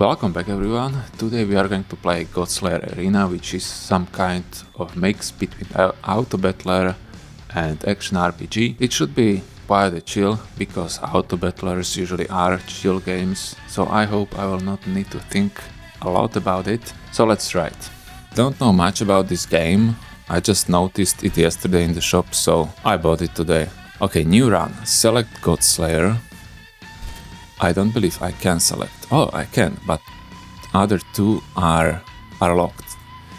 Welcome back everyone. Today we are going to play Godslayer Arena, which is some kind of mix between Autobattler and action RPG. It should be quite a chill, because Autobattlers usually are chill games, so I hope I will not need to think a lot about it. So let's try it. Don't know much about this game, I just noticed it yesterday in the shop, so I bought it today. Okay, new run. Select Godslayer. I don't believe I can select. Oh, I can, but other two are locked.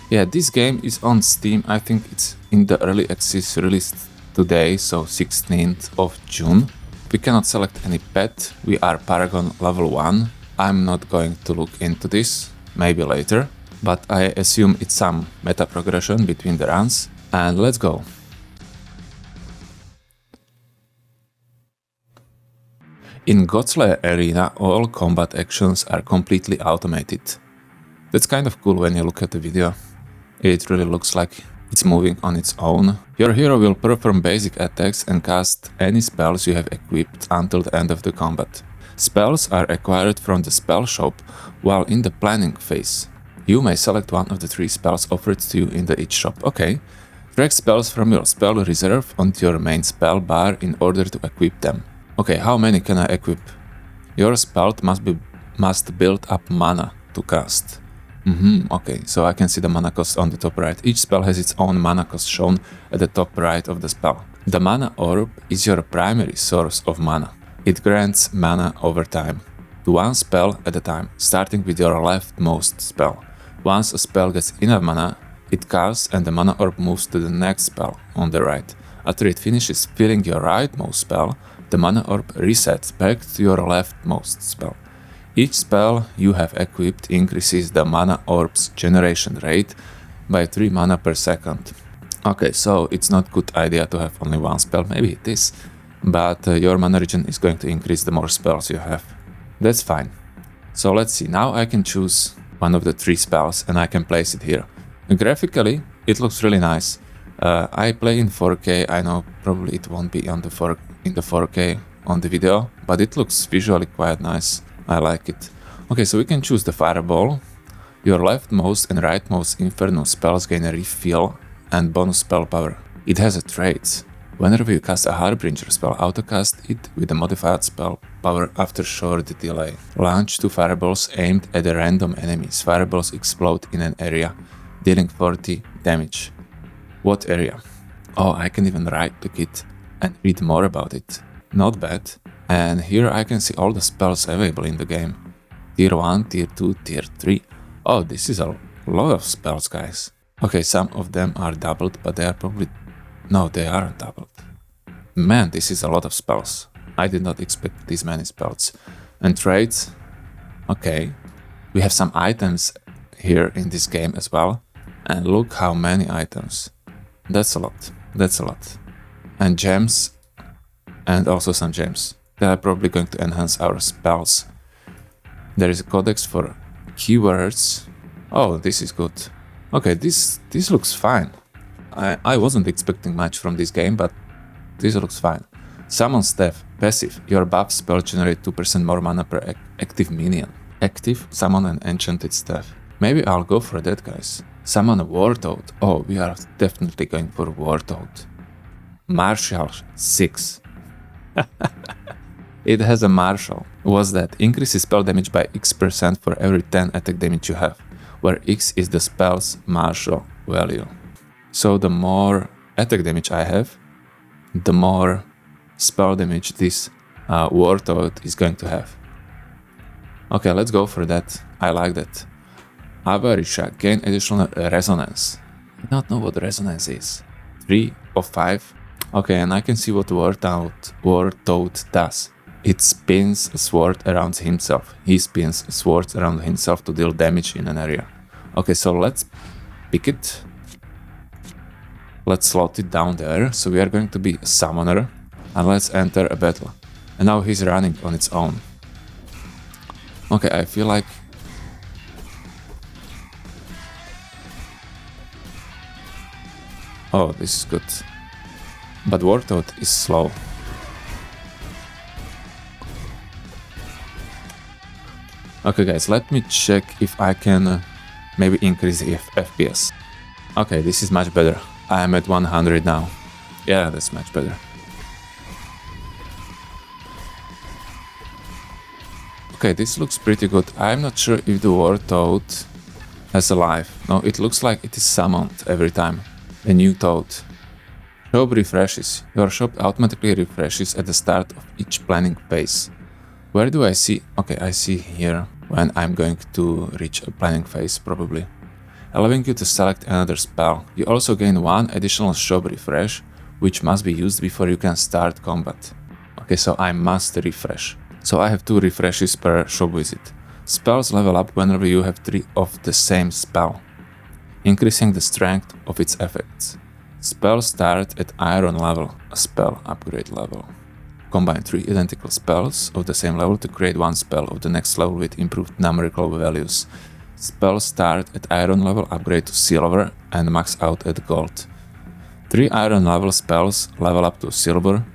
Yeah, this game is on Steam. I think it's in the early access released today, so 16th of June. We cannot select any pet. We are Paragon level 1. I'm not going to look into this, maybe later, but I assume it's some meta progression between the runs. And let's go. In Godslayer Arena, all combat actions are completely automated. That's kind of cool when you look at the video. It really looks like it's moving on its own. Your hero will perform basic attacks and cast any spells you have equipped until the end of the combat. Spells are acquired from the spell shop while in the planning phase. You may select one of the 3 spells offered to you in each shop. Okay. Drag spells from your spell reserve onto your main spell bar in order to equip them. Okay, how many can I equip? Your spell must build up mana to cast. Okay, so I can see the mana cost on the top right. Each spell has its own mana cost shown at the top right of the spell. The mana orb is your primary source of mana. It grants mana over time, to one spell at a time, starting with your leftmost spell. Once a spell gets enough mana, it casts and the mana orb moves to the next spell on the right. After it finishes filling your rightmost spell, the mana orb resets back to your leftmost spell. Each spell you have equipped increases the mana orb's generation rate by 3 mana per second. Okay, so it's not good idea to have only one spell, maybe it is, but your mana regen is going to increase the more spells you have. That's fine. So let's see, now I can choose one of the 3 spells and I can place it here. Graphically, it looks really nice. I play in 4K, I know probably it won't be on the 4K on the video, but it looks visually quite nice. I like it. Okay, so we can choose the Fireball. Your leftmost and rightmost Inferno spells gain a refill and bonus spell power. It has a trait. Whenever you cast a Harbinger spell, autocast it with a modified spell power after short delay. Launch 2 fireballs aimed at a random enemies. Fireballs explode in an area, dealing 40 damage. What area? Oh, I can even right click it and read more about it. Not bad. And here I can see all the spells available in the game. Tier 1, Tier 2, Tier 3. Oh, this is a lot of spells, guys. Okay, some of them are doubled, but they are probably... No, they aren't doubled. Man, this is a lot of spells. I did not expect this many spells. And traits. Okay. We have some items here in this game as well. And look how many items. That's a lot. That's a lot. And gems. And also some gems. They are probably going to enhance our spells. There is a codex for keywords. Oh, this is good. Okay, this looks fine. I wasn't expecting much from this game, but this looks fine. Summon Staff. Passive. Your buff spell generate 2% more mana per active minion. Active. Summon an enchanted staff. Maybe I'll go for that, guys. Summon a Wartoad. Oh, we are definitely going for Wartoad. Martial 6. It has a martial. What's that? Increases spell damage by X% for every 10 attack damage you have, where X is the spell's martial value. So the more attack damage I have, the more spell damage this Wartoad is going to have. Okay, let's go for that. I like that. Avarisha, gain additional resonance. I don't know what resonance is. 3 of 5. Okay, and I can see what Wartoad does. It spins a sword around himself. He spins a sword around himself to deal damage in an area. Okay, so let's pick it. Let's slot it down there. So we are going to be a summoner. And let's enter a battle. And now he's running on its own. Okay, I feel like... Oh, this is good. But Wartoad is slow. Okay guys, let me check if I can maybe increase the FPS. Okay, this is much better. I am at 100 now. Yeah, that's much better. Okay, this looks pretty good. I'm not sure if the Wartoad has a life. No, it looks like it is summoned every time. A new toad. Shop refreshes. Your shop automatically refreshes at the start of each planning phase. Where do I see? Okay, I see here when I'm going to reach a planning phase, probably. Allowing you to select another spell. You also gain one additional shop refresh, which must be used before you can start combat. Okay, so I must refresh. So I have 2 refreshes per shop visit. Spells level up whenever you have 3 of the same spell, increasing the strength of its effects. Spells start at Iron level, a spell upgrade level. Combine 3 identical spells of the same level to create one spell of the next level with improved numerical values. Spells start at Iron level, upgrade to Silver, and max out at Gold. 3 Iron level spells level up to Silver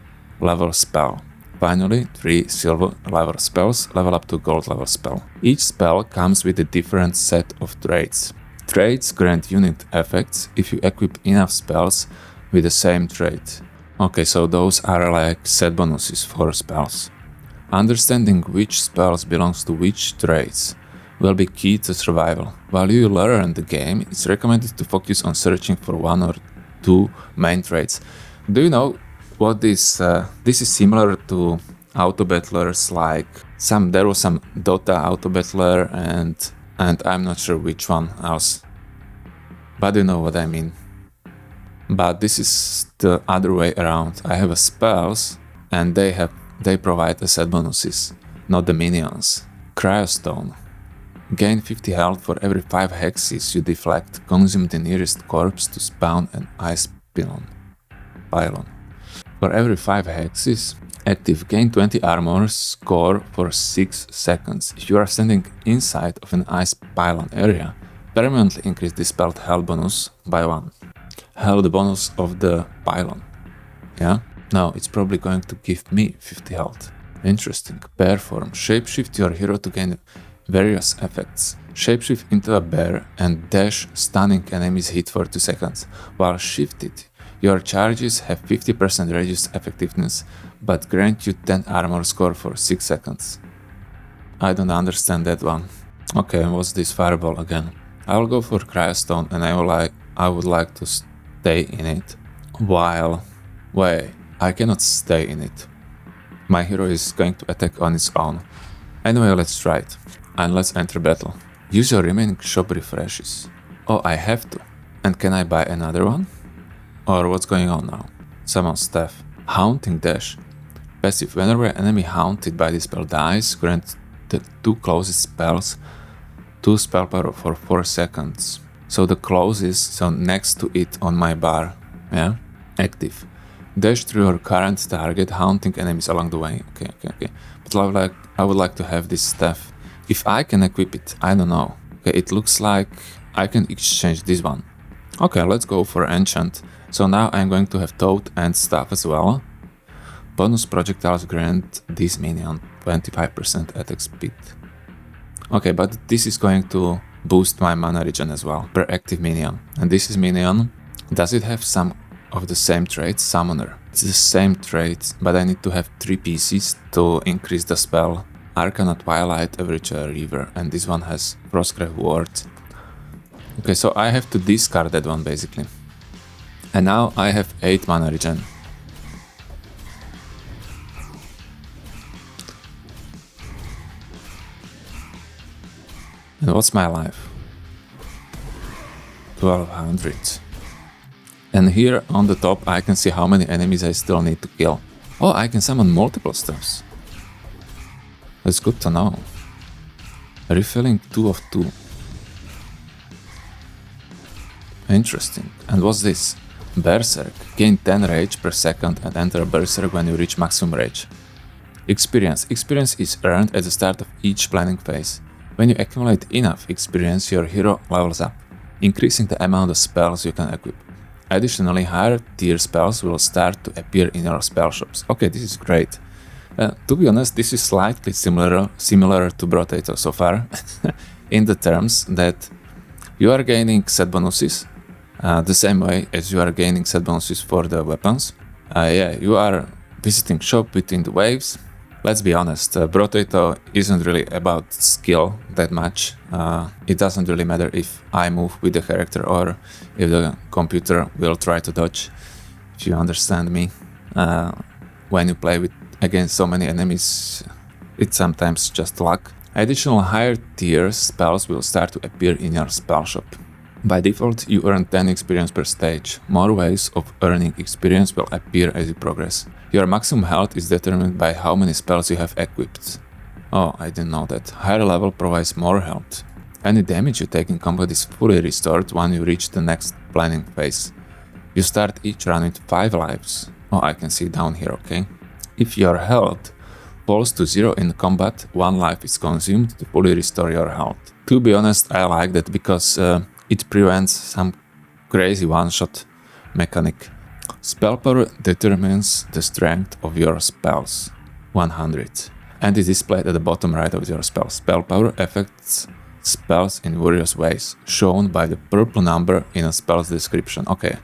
level spell. Finally, 3 Silver level spells level up to Gold level spell. Each spell comes with a different set of traits. Traits grant unit effects if you equip enough spells with the same trait. Okay, so those are like set bonuses for spells. Understanding which spells belongs to which traits will be key to survival. While you learn the game, it's recommended to focus on searching for 1 or 2 main traits. Do you know what this is similar to Autobattlers, like there was some Dota Autobattler and I'm not sure which one else. But you know what I mean. But this is the other way around. I have a spells and they provide a set bonuses, not the minions. Cryostone. Gain 50 health for every 5 hexes you deflect. Consume the nearest corpse to spawn an ice pylon. For every 5 hexes active, gain 20 armor score for 6 seconds. If you are standing inside of an ice pylon area, permanently increase the spelled health bonus by 1. Health bonus of the pylon. Yeah? Now it's probably going to give me 50 health. Interesting. Bear form. Shapeshift your hero to gain various effects. Shapeshift into a bear and dash stunning enemies hit for 2 seconds. While shifted, your charges have 50% reduced effectiveness, but grant you 10 armor score for 6 seconds. I don't understand that one. Okay, what's this fireball again? I will go for Cryostone and I would like to stay in it. Wait, I cannot stay in it. My hero is going to attack on its own. Anyway, let's try it. And let's enter battle. Use your remaining shop refreshes. Oh, I have to. And can I buy another one? Or what's going on now? Summon staff. Haunting dash. Passive. Whenever an enemy haunted by this spell dies, grant the 2 closest spells 2 spell power for 4 seconds. So the closest, so next to it on my bar. Yeah? Active. Dash through your current target, haunting enemies along the way. Okay. But I would like to have this staff. If I can equip it, I don't know. Okay, it looks like I can exchange this one. Okay, let's go for enchant. So now I'm going to have toad and staff as well. Bonus projectiles grant this minion 25% attack speed. Okay, but this is going to boost my mana regen as well per active minion. And this is minion. Does it have some of the same traits? Summoner. It's the same trait, but I need to have 3 pieces to increase the spell. Arcana Twilight, Average River, and this one has Frostgrave Ward. Okay, so I have to discard that one basically. And now I have 8 mana regen. And what's my life? 1200. And here on the top I can see how many enemies I still need to kill. Oh, I can summon multiple stuffs. That's good to know. Refilling 2 of 2. Interesting. And what's this? Berserk. Gain 10 rage per second and enter Berserk when you reach maximum rage. Experience. Experience is earned at the start of each planning phase. When you accumulate enough experience, your hero levels up, increasing the amount of spells you can equip. Additionally, higher tier spells will start to appear in your spell shops. Okay, this is great. To be honest, this is slightly similar to Brotato so far, in the terms that you are gaining set bonuses the same way as you are gaining set bonuses for the weapons. Yeah, you are visiting shop between the waves. Let's be honest, Brotato isn't really about skill that much. It doesn't really matter if I move with the character or if the computer will try to dodge, if you understand me. When you play against so many enemies, it's sometimes just luck. Additional higher tier spells will start to appear in your spell shop. By default, you earn 10 experience per stage. More ways of earning experience will appear as you progress. Your maximum health is determined by how many spells you have equipped. Oh, I didn't know that. Higher level provides more health. Any damage you take in combat is fully restored when you reach the next planning phase. You start each run with 5 lives. Oh, I can see down here, okay. If your health falls to 0 in combat, 1 life is consumed to fully restore your health. To be honest, I like that because it prevents some crazy one-shot mechanic. Spell power determines the strength of your spells, 100, and is displayed at the bottom right of your spell. Spell power affects spells in various ways, shown by the purple number in a spell's description. Okay,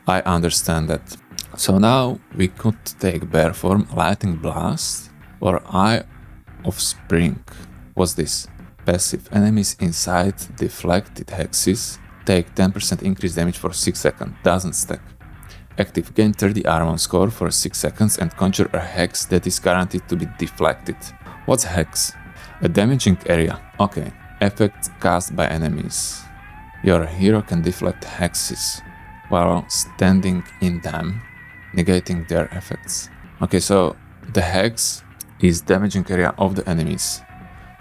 I understand that. So now we could take Bear Form, Lightning Blast, or Eye of Spring. What's this? Passive. Enemies inside deflected hexes take 10% increased damage for 6 seconds. Doesn't stack. Active. Gain 30 armor score for 6 seconds and conjure a hex that is guaranteed to be deflected. What's hex? A damaging area. Okay. Effects cast by enemies. Your hero can deflect hexes while standing in them, negating their effects. Okay, so the hex is damaging area of the enemies,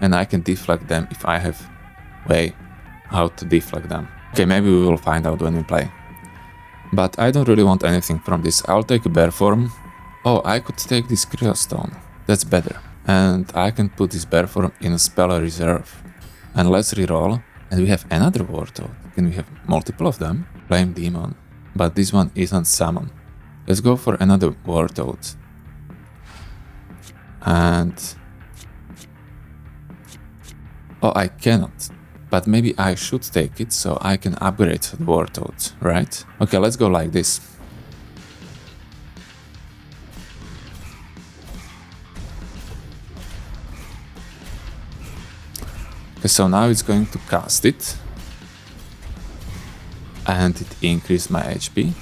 and I can deflect them if I have way how to deflect them. Okay, maybe we will find out when we play. But I don't really want anything from this. I'll take a Bear Form. Oh, I could take this Cryostone. That's better. And I can put this Bear Form in a spell reserve. And let's reroll. And we have another Wartoad. Can we have multiple of them? Flame Demon. But this one isn't summon. Let's go for another Wartoad. And... oh, I cannot. But maybe I should take it so I can upgrade the Wartoad, right? Okay, let's go like this. Okay, so now it's going to cast it. And it increased my HP.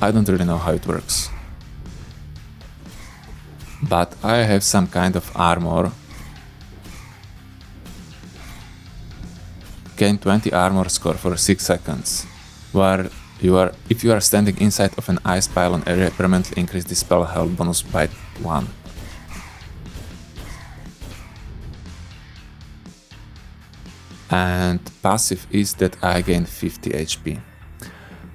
I don't really know how it works. But I have some kind of armor. Gain 20 armor score for 6 seconds. Where if you are standing inside of an ice pylon area, permanently increase the spell health bonus by 1. And passive is that I gain 50 HP.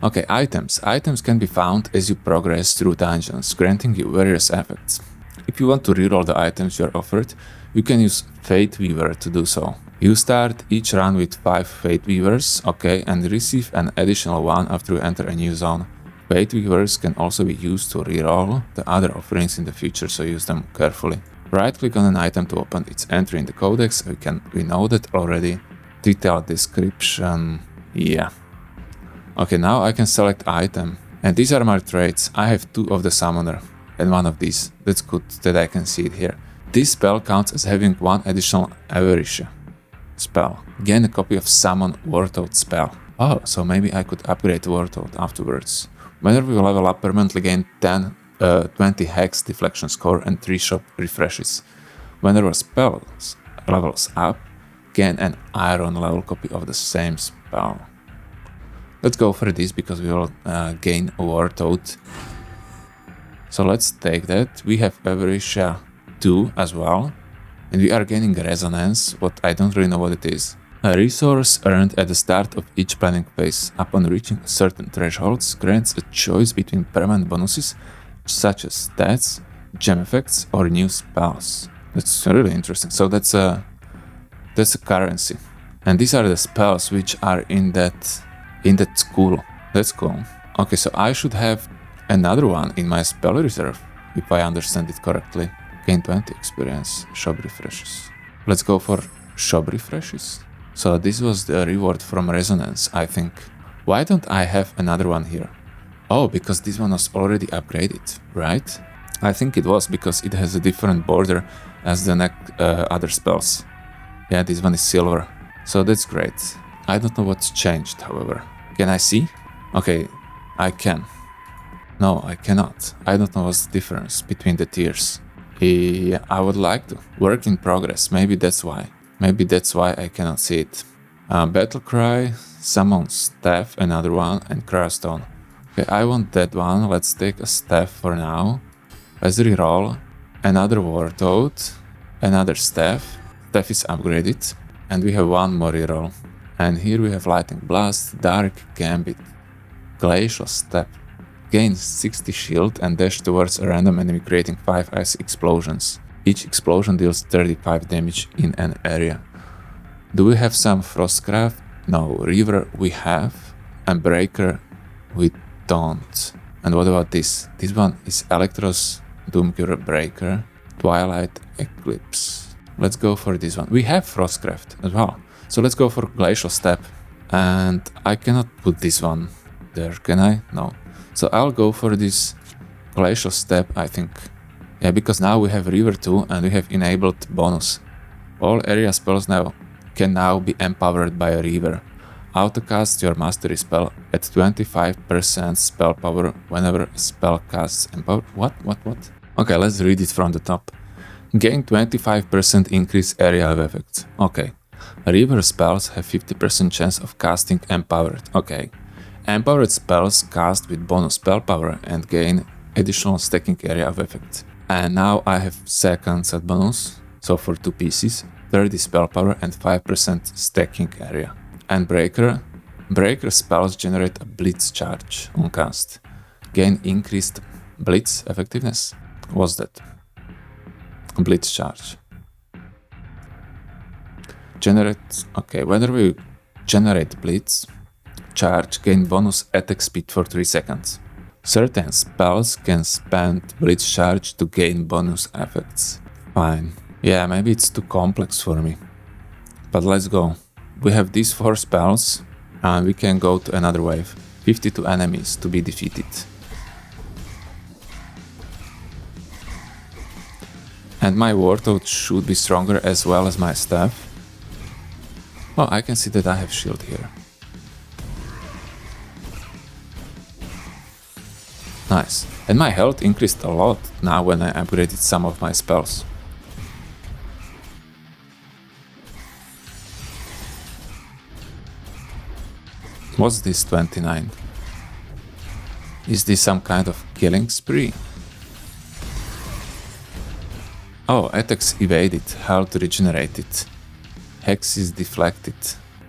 Okay, items. Items can be found as you progress through dungeons, granting you various effects. If you want to reroll the items you are offered, you can use Fate Weaver to do so. You start each run with 5 Fate Weavers, okay, and receive an additional 1 after you enter a new zone. Fate Weavers can also be used to reroll the other offerings in the future, so use them carefully. Right-click on an item to open its entry in the codex. We know that already. Detailed description, yeah. Okay, now I can select item. And these are my traits. I have 2 of the summoner and 1 of these. That's good that I can see it here. This spell counts as having 1 additional average spell. Gain a copy of Summon Wartoad spell. Oh, so maybe I could upgrade Wartoad afterwards. Whenever you level up, permanently gain 20 hex deflection score and 3 shop refreshes. Whenever spells levels up, gain an iron level copy of the same spell. Let's go for this because we will gain a Wartoad. So let's take that. We have average 2 as well. And we are gaining resonance, what I don't really know what it is. A resource earned at the start of each planning phase upon reaching certain thresholds grants a choice between permanent bonuses such as stats, gem effects, or new spells. That's really interesting. So that's a currency. And these are the spells which are in that school. That's cool. Okay, so I should have another one in my spell reserve, if I understand it correctly. Gain 20 experience, shop refreshes. Let's go for shop refreshes. So this was the reward from Resonance, I think. Why don't I have another one here? Oh, because this one was already upgraded, right? I think it was, because it has a different border as the other spells. Yeah, this one is silver. So that's great. I don't know what's changed, however. Can I see? Okay, I can. No, I cannot. I don't know what's the difference between the tiers. Yeah, I would like to. Work in progress. Maybe that's why. Maybe that's why I cannot see it. Battle Cry, Summon Staff, another one, and Crystone. Okay, I want that one. Let's take a Staff for now. Let's reroll. Another Wartoad, another Staff. Staff is upgraded. And we have one more reroll. And here we have Lightning Blast, Dark Gambit, Glacial Step. Gain 60 shield and dash towards a random enemy, creating 5 ice explosions. Each explosion deals 35 damage in an area. Do we have some Frostcraft? No. Reaver we have. And Breaker we don't. And what about this? This one is Electros, Doomcure Breaker, Twilight Eclipse. Let's go for this one. We have Frostcraft as well. So let's go for Glacial Step. And I cannot put this one there, can I? No. So I'll go for this Glacial Step, I think. Yeah, because now we have Reaver 2 and we have enabled bonus. All area spells now can now be empowered by a Reaver. Autocast your mastery spell at 25% spell power whenever a spell casts empower. What? Okay, let's read it from the top. Gain 25% increase area of effect. Okay. Reaver spells have 50% chance of casting empowered. Okay. Empowered spells cast with bonus spell power and gain additional stacking area of effect. And now I have second set bonus, so for 2 pieces, 30 spell power and 5% stacking area. And Breaker spells generate a blitz charge on cast. Gain increased blitz effectiveness. What's that? Blitz charge. Okay, whenever we generate blitz charge, gain bonus attack speed for 3 seconds. Certain spells can spend blitz charge to gain bonus effects. Fine. Yeah, maybe it's too complex for me. But let's go. We have these 4 spells and we can go to another wave. 52 enemies to be defeated. And my Wartoad should be stronger as well as my staff. Oh, I can see that I have shield here. Nice. And my health increased a lot now when I upgraded some of my spells. What's this 29? Is this some kind of killing spree? Oh, attacks evaded, health regenerated. Hex is deflected.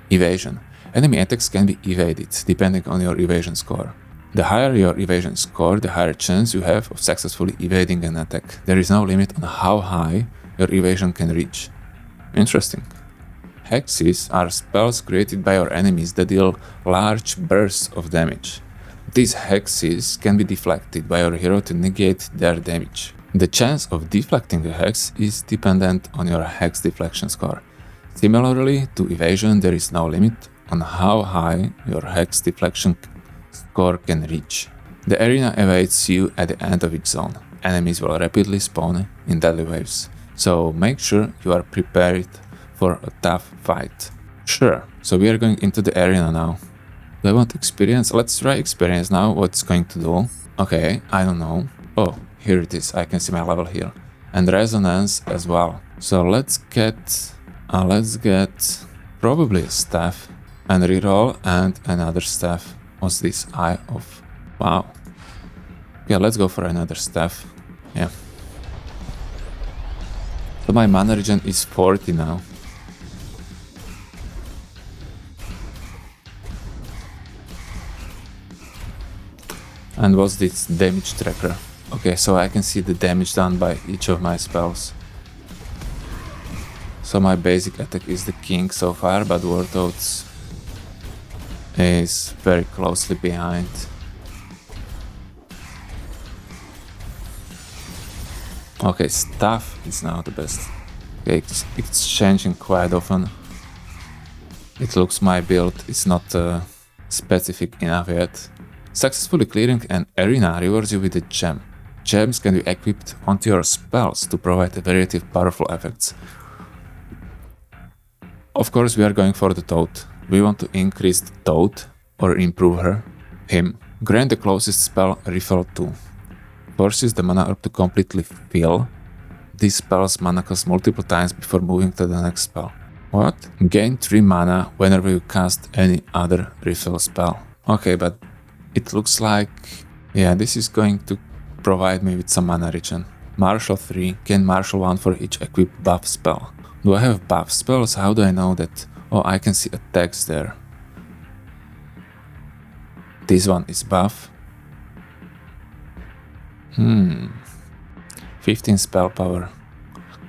Evasion. Enemy attacks can be evaded, depending on your evasion score. The higher your evasion score, the higher chance you have of successfully evading an attack. There is no limit on how high your evasion can reach. Interesting. Hexes are spells created by your enemies that deal large bursts of damage. These hexes can be deflected by your hero to negate their damage. The chance of deflecting a hex is dependent on your hex deflection score. Similarly to evasion, there is no limit on how high your hex deflection score can reach. The arena awaits you at the end of each zone. Enemies will rapidly spawn in deadly waves, so make sure you are prepared for a tough fight. Sure, so we are going into the arena now. Do I want experience? Let's try experience now, what it's going to do. Okay, I don't know. Oh, here it is, I can see my level here. And resonance as well. So let's get probably a staff and reroll and another staff. What's this? Eye of... Wow. Yeah, let's go for another staff. Yeah. So my mana regen is 40 now. And what's this damage tracker? Okay, so I can see the damage done by each of my spells. So my basic attack is the king so far, but Wartoad's is very closely behind. Okay, stuff is now the best. Okay, it's changing quite often. It looks my build is not specific enough yet. Successfully clearing an arena rewards you with a gem. Gems can be equipped onto your spells to provide a variety of powerful effects. Of course, we are going for the toad. We want to increase the toad or improve him. Grant the closest spell refill to. Forces the mana orb to completely fill. This spell's mana costs multiple times before moving to the next spell. What? Gain 3 mana whenever you cast any other refill spell. Okay, but it looks like... yeah, this is going to provide me with some mana regen. Martial 3, gain Martial 1 for each equipped buff spell. Do I have buff spells? How do I know that? Oh, I can see a text there. This one is buff. 15 spell power.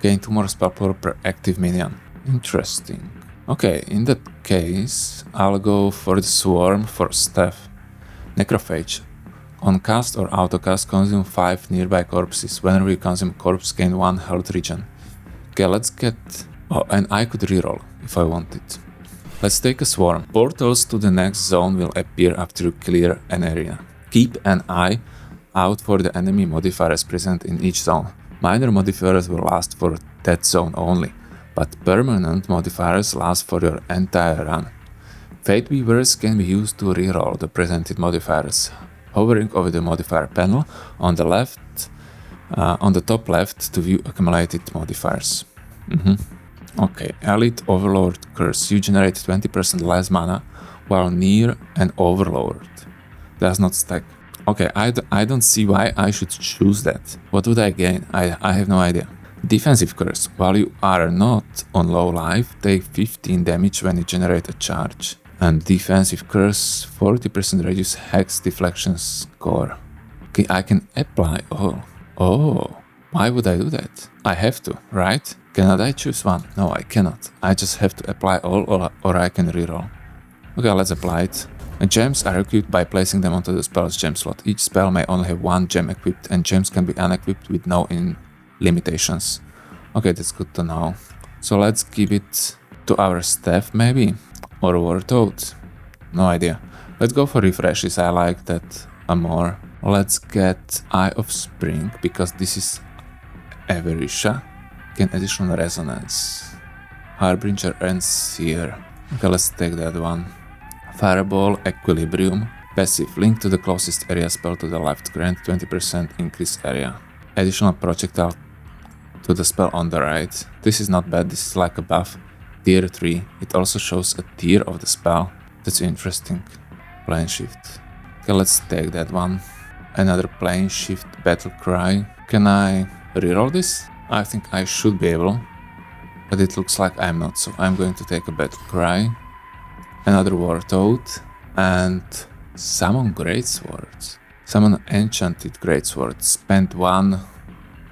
Gain 2 more spell power per active minion. Interesting. Okay, in that case, I'll go for the swarm for staff. Necrophage. On cast or autocast, consume 5 nearby corpses. Whenever you consume corpse, gain 1 health regen. Okay, let's get... oh, and I could reroll if I wanted. Let's take a swarm. Portals to the next zone will appear after you clear an area. Keep an eye out for the enemy modifiers present in each zone. Minor modifiers will last for that zone only, but permanent modifiers last for your entire run. Fate Weavers can be used to reroll the presented modifiers. Hovering over the modifier panel on the left, on the top left to view accumulated modifiers. Okay, Elite Overlord Curse. You generate 20% less mana while near an Overlord. Does not stack. Okay, I don't see why I should choose that. What would I gain? I have no idea. Defensive Curse. While you are not on low life, take 15 damage when you generate a charge. And Defensive Curse, 40% reduce Hex Deflection score. Okay, I can apply all. Oh, why would I do that? I have to, right? Cannot I choose one? No, I cannot. I just have to apply all or I can reroll. Okay, let's apply it. Gems are equipped by placing them onto the spell's gem slot. Each spell may only have 1 gem equipped, and gems can be unequipped with no limitations. Okay, that's good to know. So let's give it to our staff maybe? Or Wartoad? No idea. Let's go for refreshes, I like that more. Let's get Eye of Spring, because this is Averisha. Gain additional resonance. Harbinger and Seer. Okay, let's take that one. Fireball, Equilibrium. Passive, link to the closest area spell to the left. Grant 20% increase area. Additional projectile to the spell on the right. This is not bad, this is like a buff. Tier 3. It also shows a tier of the spell. That's interesting. Plane Shift. Okay, let's take that one. Another Plane Shift Battle Cry. Can I reroll this? I think I should be able. But it looks like I'm not, so I'm going to take a Battle Cry. Another Wartoad. And summon Greatswords. Summon Enchanted Greatswords. Spend 1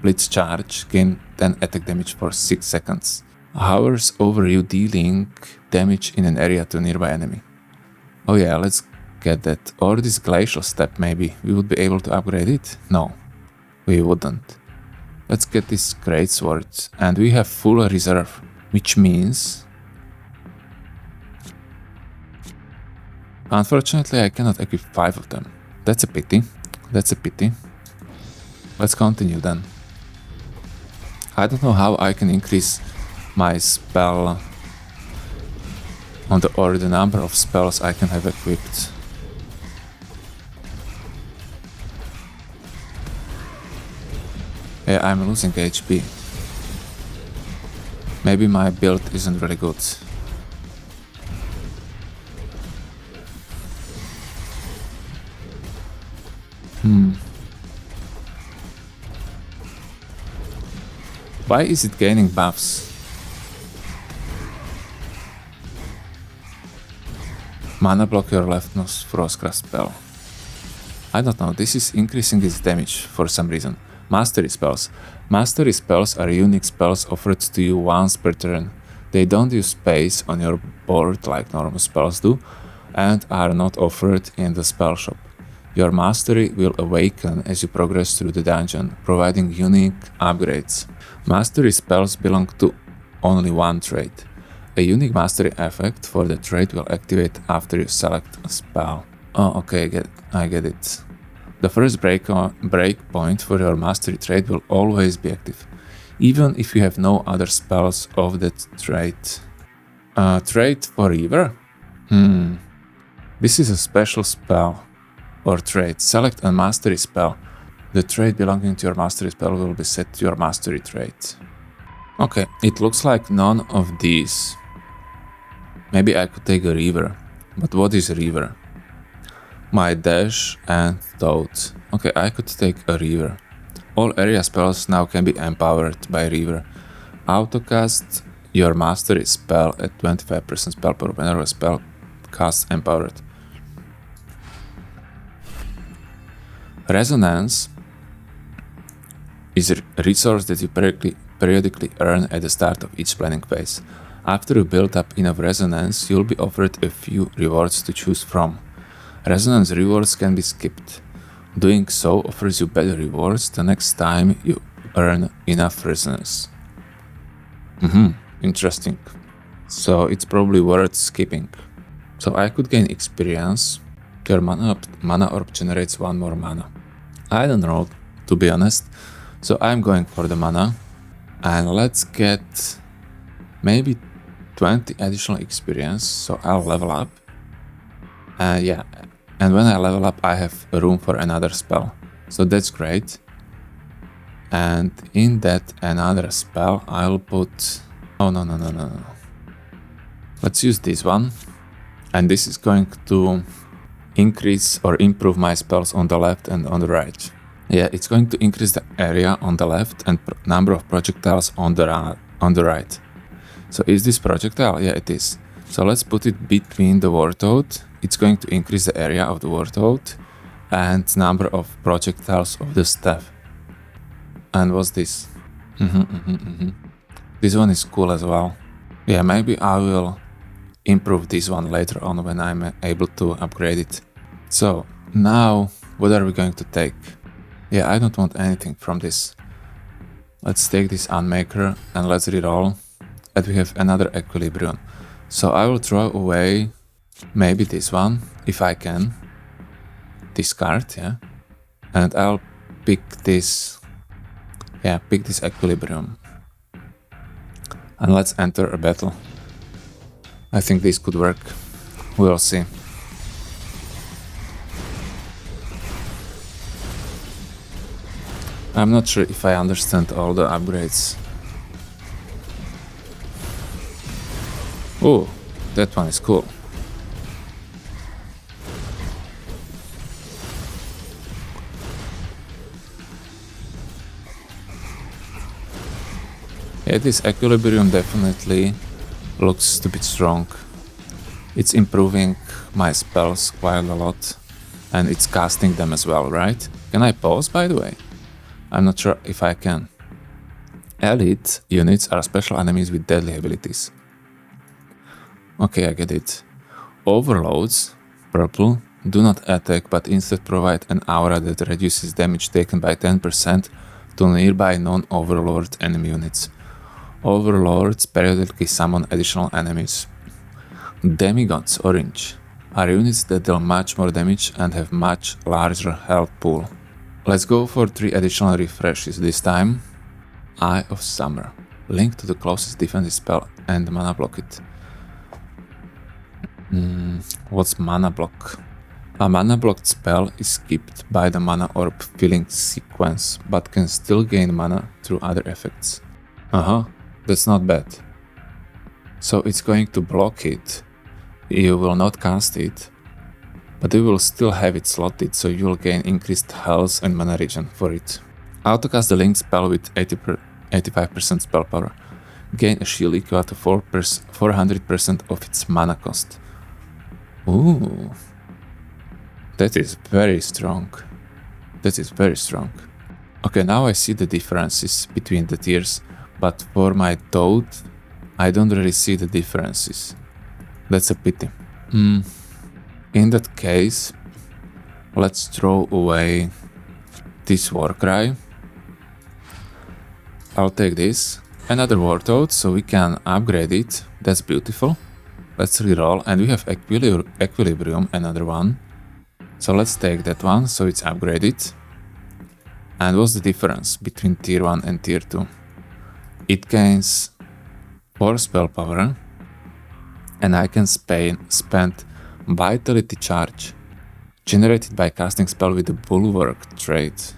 Blitz charge. Gain 10 attack damage for 6 seconds. Hovers over you, dealing damage in an area to a nearby enemy. Oh yeah, let's get that. Or this Glacial Step maybe. We would be able to upgrade it? No, we wouldn't. Let's get this Greatsword. And we have full reserve, which means... unfortunately, I cannot equip 5 of them. That's a pity. That's a pity. Let's continue then. I don't know how I can increase my spell or the number of spells I can have equipped. Yeah, I'm losing HP. Maybe my build isn't really good. Why is it gaining buffs? Mana block your left nose Frostcraft spell. I don't know, this is increasing its damage for some reason. Mastery spells. Mastery spells are unique spells offered to you once per turn. They don't use space on your board like normal spells do, and are not offered in the spell shop. Your mastery will awaken as you progress through the dungeon, providing unique upgrades. Mastery spells belong to only one trait. A unique mastery effect for the trait will activate after you select a spell. Oh, okay, I get it. The first breakpoint for your mastery trait will always be active, even if you have no other spells of that trait. Trait for Reaver? This is a special spell or trait. Select a mastery spell. The trait belonging to your mastery spell will be set to your mastery trait. Okay, it looks like none of these. Maybe I could take a Reaver. But what is Reaver? My dash and thought. Okay, I could take a Reaver. All area spells now can be empowered by Reaver. Autocast your mastery spell at 25% spell power whenever a spell casts empowered. Resonance is a resource that you periodically earn at the start of each planning phase. After you build up enough resonance, you'll be offered a few rewards to choose from. Resonance rewards can be skipped. Doing so offers you better rewards the next time you earn enough resonance. Interesting. So it's probably worth skipping. So I could gain experience. Your mana orb generates 1 more mana. I don't know, to be honest. So I'm going for the mana. And let's get maybe 20 additional experience. So I'll level up. Yeah. And when I level up, I have room for another spell. So that's great. And in that another spell, I'll put... Oh, no. Let's use this one. And this is going to increase or improve my spells on the left and on the right. Yeah, it's going to increase the area on the left and number of projectiles on the right. So is this projectile? Yeah, it is. So let's put it between the Wartoad. It's going to increase the area of the Wartoad and number of projectiles of the staff. And what's this? This one is cool as well. Yeah, maybe I will improve this one later on when I'm able to upgrade it. So now, what are we going to take? Yeah, I don't want anything from this. Let's take this Unmaker and let's reroll. And we have another Equilibrium. So I will throw away maybe this one, if I can. Discard, yeah. And I'll pick this. Yeah, pick this Equilibrium. And let's enter a battle. I think this could work. We'll see. I'm not sure if I understand all the upgrades. Oh, that one is cool. Yeah, this Equilibrium definitely looks to be strong. It's improving my spells quite a lot. And it's casting them as well, right? Can I pause, by the way? I'm not sure if I can. Elite units are special enemies with deadly abilities. Okay, I get it. Overloads, purple, do not attack but instead provide an aura that reduces damage taken by 10% to nearby non-overlord enemy units. Overlords periodically summon additional enemies. Demigods, orange, are units that deal much more damage and have much larger health pool. Let's go for 3 additional refreshes this time. Eye of Summer. Link to the closest defensive spell and mana block it. What's mana block? A mana blocked spell is skipped by the mana orb filling sequence, but can still gain mana through other effects. That's not bad. So it's going to block it. You will not cast it, but you will still have it slotted, so you will gain increased health and mana regen for it. Autocast the linked spell with 85% spell power. Gain a shield equal to 400% of its mana cost. Ooh. That is very strong. Okay, now I see the differences between the tiers, but for my Toad, I don't really see the differences. That's a pity. In that case, Let's throw away this war cry. I'll take this. Another warthog, so we can upgrade it. That's beautiful. Let's reroll, and we have equilibrium, another one. So let's take that one, so it's upgraded. And what's the difference between tier 1 and tier 2? It gains 4 spell power, and I can spend vitality charge generated by casting spell with the bulwark trait.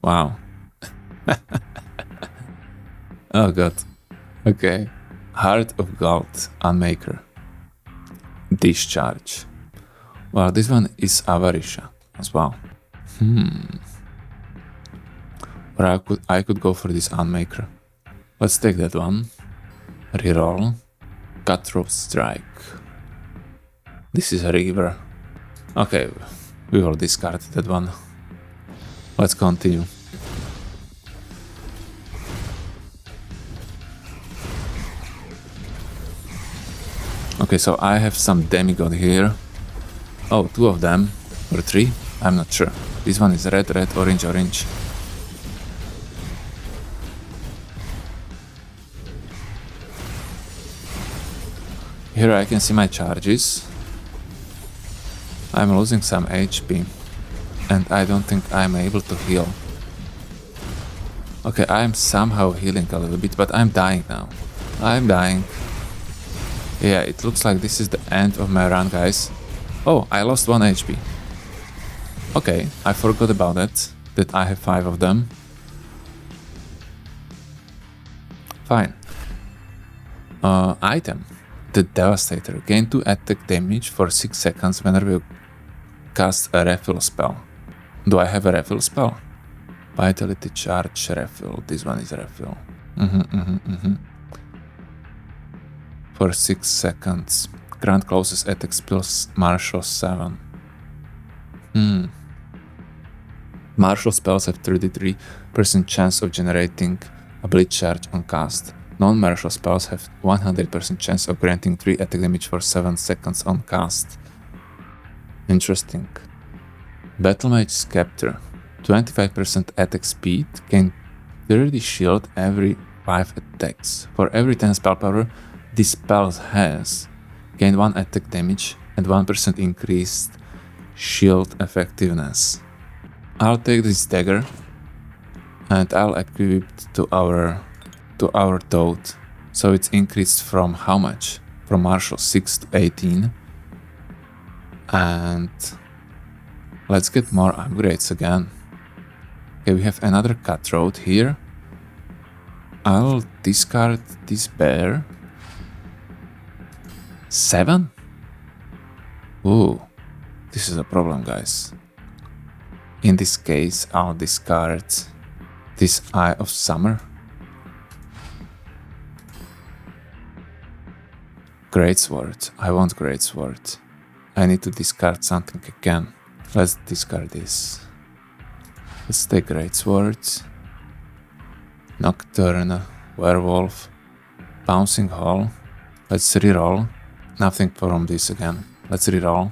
Wow. Oh god. Okay. Heart of Gold, Unmaker. Discharge. Well, this one is Avarisha as well. Or I could go for this Unmaker. Let's take that one. Reroll. Cutthroat Strike. This is a Reaver. Okay, we will discard that one. Let's continue. Okay, so I have some demigod here. Oh, 2 of them. Or 3? I'm not sure. This one is red, red, orange, orange. Here I can see my charges. I'm losing some HP. And I don't think I'm able to heal. Okay, I'm somehow healing a little bit, but I'm dying now. I'm dying. Yeah, it looks like this is the end of my run, guys. Oh, I lost 1 HP. Okay, I forgot about that I have 5 of them. Fine. Item. The Devastator. Gain 2 attack damage for 6 seconds whenever you cast a refill spell. Do I have a refill spell? Vitality charge refill. This one is a refill. For 6 seconds. Grant closest attack spells martial 7. Martial spells have 33% chance of generating a bleed charge on cast. Non-martial spells have 100% chance of granting 3 attack damage for 7 seconds on cast. Interesting. Battle Mage Scepter. 25% attack speed. Gain 30 shield every 5 attacks. For every 10 spell power this spell has, gain 1 attack damage and 1% increased shield effectiveness. I'll take this dagger and I'll equip it to our toad. So it's increased from how much? From martial 6 to 18. And let's get more upgrades again. Okay, we have another cutthroat here. I'll discard this bear. 7? Ooh, this is a problem, guys. In this case, I'll discard this Eye of Summer. Greatsword. I want Greatsword. I need to discard something again. Let's discard this. Let's take Greatsword. Nocturne. Werewolf. Bouncing Hall. Let's reroll. Nothing from this again. Let's reroll.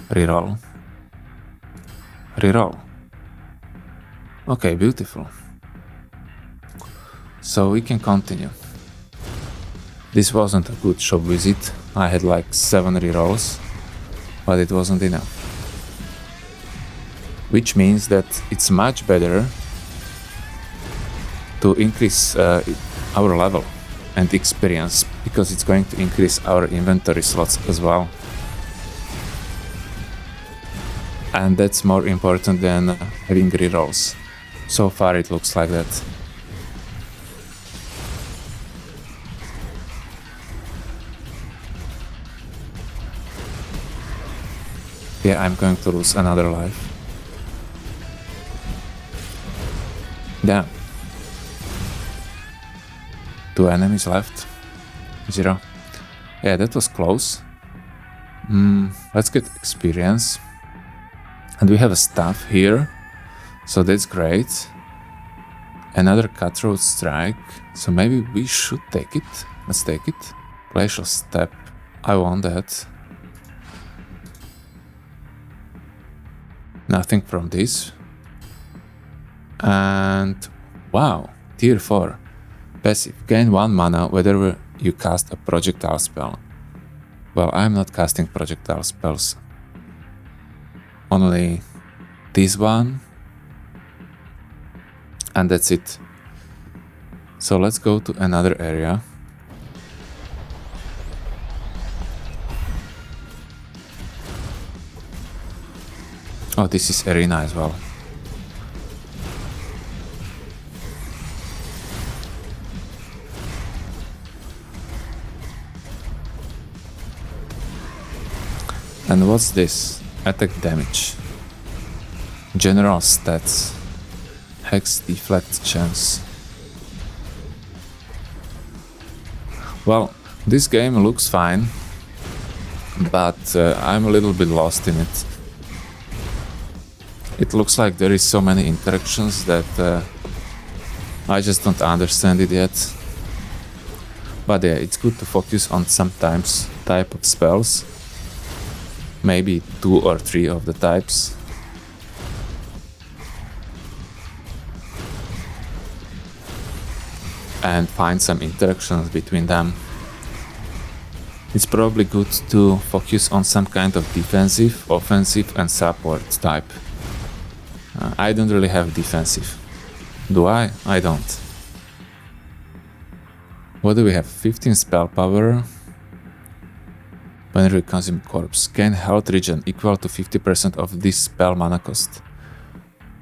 Reroll. Reroll. Okay, beautiful. So we can continue. This wasn't a good shop visit. I had like 7 rerolls, but it wasn't enough. Which means that it's much better to increase our level and experience, because it's going to increase our inventory slots as well. And that's more important than having rerolls. So far it looks like that. Yeah, I'm going to lose another life. Damn. 2 enemies left. 0. Yeah, that was close. Let's get experience. And we have a staff here, so that's great. Another Cutthroat Strike, so maybe we should take it. Let's take it. Glacial Step, I want that. Nothing from this. And wow, tier 4. Passive. Gain 1 mana whenever you cast a projectile spell. Well, I'm not casting projectile spells. Only this one. And that's it. So let's go to another area. Oh, this is arena as well. And what's this? Attack damage. General stats. Hex deflect chance. Well, this game looks fine, but I'm a little bit lost in it. It looks like there is so many interactions that I just don't understand it yet. But yeah, it's good to focus on sometimes type of spells. Maybe 2 or 3 of the types. And find some interactions between them. It's probably good to focus on some kind of defensive, offensive and support type. I don't really have defensive. Do I? I don't. What do we have? 15 spell power. Whenever you consume corpse, gain health regen equal to 50% of this spell mana cost.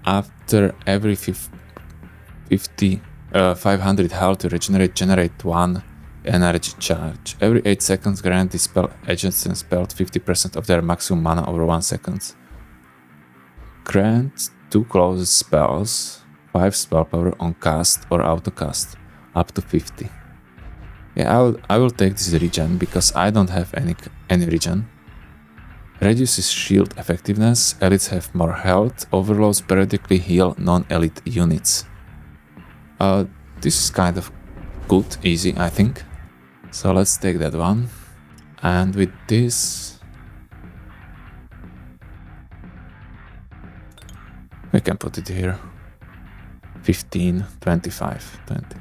After every 500 health to regenerate, generate 1 energy charge. Every 8 seconds, grant this spell agents and spelled 50% of their maximum mana over 1 second. Grant 2 closest spells, 5 spell power on cast or auto cast, up to 50. Yeah, I will take this regen because I don't have any regen. Reduces shield effectiveness, elites have more health, overloads periodically heal non-elite units. This is kind of good, easy, I think. So let's take that one. And with this, we can put it here. 15, 25, 20.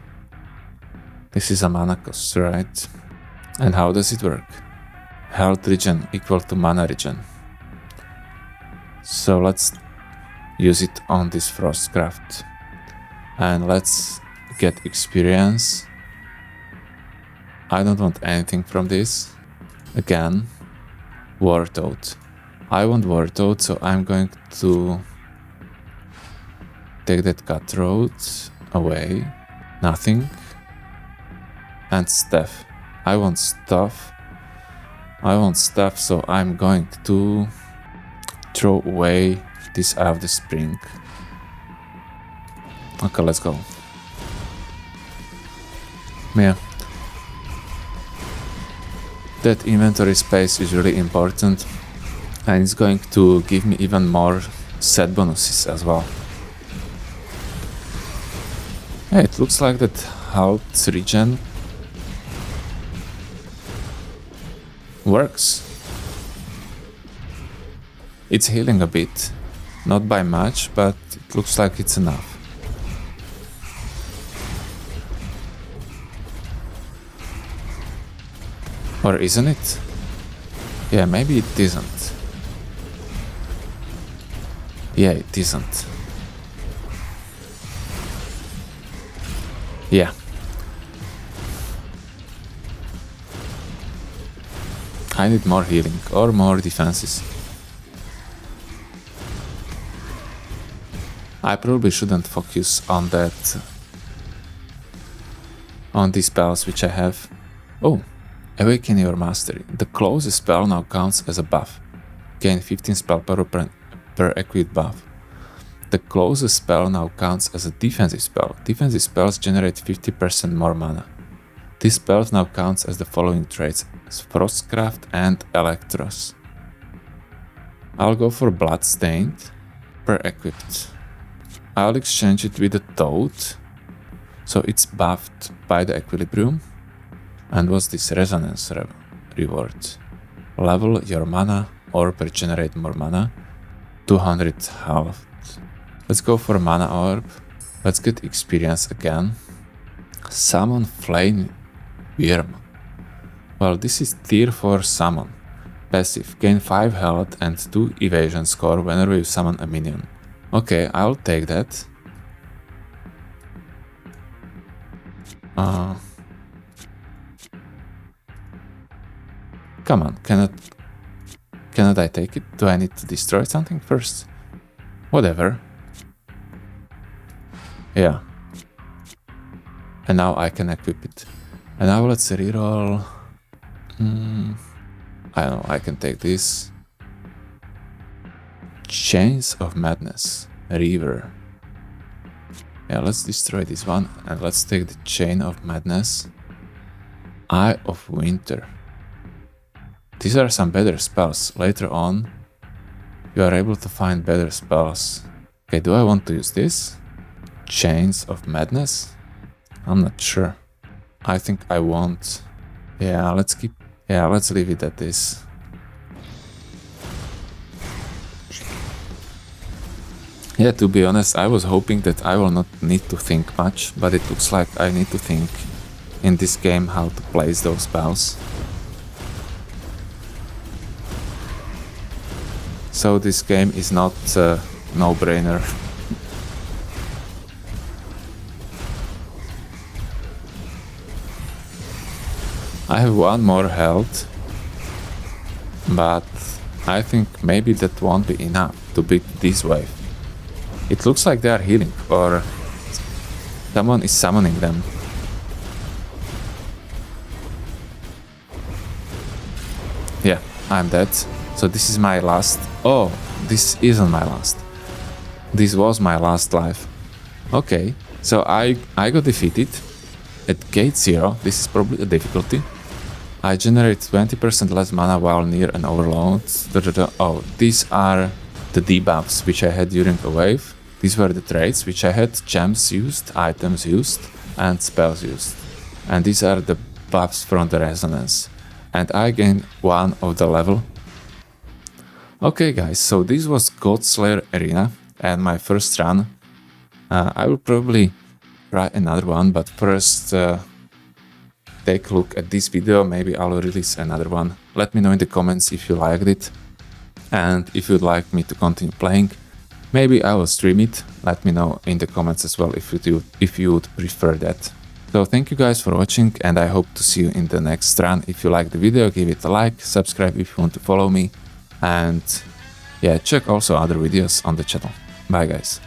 This is a mana cost, right? And how does it work? Health regen equal to mana regen. So let's use it on this Frostcraft. And let's get experience. I don't want anything from this. Again, Wartoad. I want Wartoad, so I'm going to take that Cutthroat away. Nothing. And Staff. I want Staff. So I'm going to throw away this Eye of the Spring. Okay, let's go. Yeah. That inventory space is really important, and it's going to give me even more set bonuses as well. Hey, it looks like that health regen works. It's healing a bit, not by much, but it looks like it's enough. Or isn't it? Yeah, maybe it isn't. Yeah, it isn't. Yeah. I need more healing or more defenses. I probably shouldn't focus on that, on these spells which I have. Oh, Awaken Your Mastery. The closest spell now counts as a buff. Gain 15 spell power per equipped buff. The closest spell now counts as a defensive spell. Defensive spells generate 50% more mana. These spells now counts as the following traits: Frostcraft and Electros. I'll go for Bloodstained per equipped. I'll exchange it with a Toad, so it's buffed by the Equilibrium. And what's this Resonance reward? Level your mana or regenerate more mana. 200 health. Let's go for mana orb. Let's get experience again. Summon flame worm. Well, this is tier 4 summon. Passive, gain 5 health and 2 evasion score whenever you summon a minion. Okay, I'll take that. Come on, cannot I take it? Do I need to destroy something first? Whatever. Yeah. And now I can equip it. And now let's reroll. I don't know, I can take this. Chains of Madness. River. Yeah, let's destroy this one and let's take the Chain of Madness. Eye of Winter. These are some better spells. Later on, you are able to find better spells. Okay, do I want to use this? Chains of Madness? I'm not sure. I think I won't. Yeah, let's leave it at this. Yeah, to be honest, I was hoping that I will not need to think much, but it looks like I need to think in this game how to place those spells. So this game is not a no-brainer. I have one more health, but I think maybe that won't be enough to beat this wave. It looks like they are healing, or someone is summoning them. Yeah, I'm dead. So this is my last. Oh, this isn't my last. This was my last life. Okay, so I got defeated at gate 0. This is probably a difficulty. I generate 20% less mana while near an overload. Oh, these are the debuffs which I had during a wave. These were the traits which I had: gems used, items used, and spells used. And these are the buffs from the resonance. And I gained 1 of the level. Okay guys, so this was Godslayer Arena and my first run. I will probably try another one, but first take a look at this video. Maybe I'll release another one. Let me know in the comments if you liked it and if you'd like me to continue playing. Maybe I will stream it. Let me know in the comments as well if you would prefer that. So thank you guys for watching and I hope to see you in the next run. If you liked the video, give it a like, subscribe if you want to follow me, and yeah, check also other videos on the channel. Bye guys.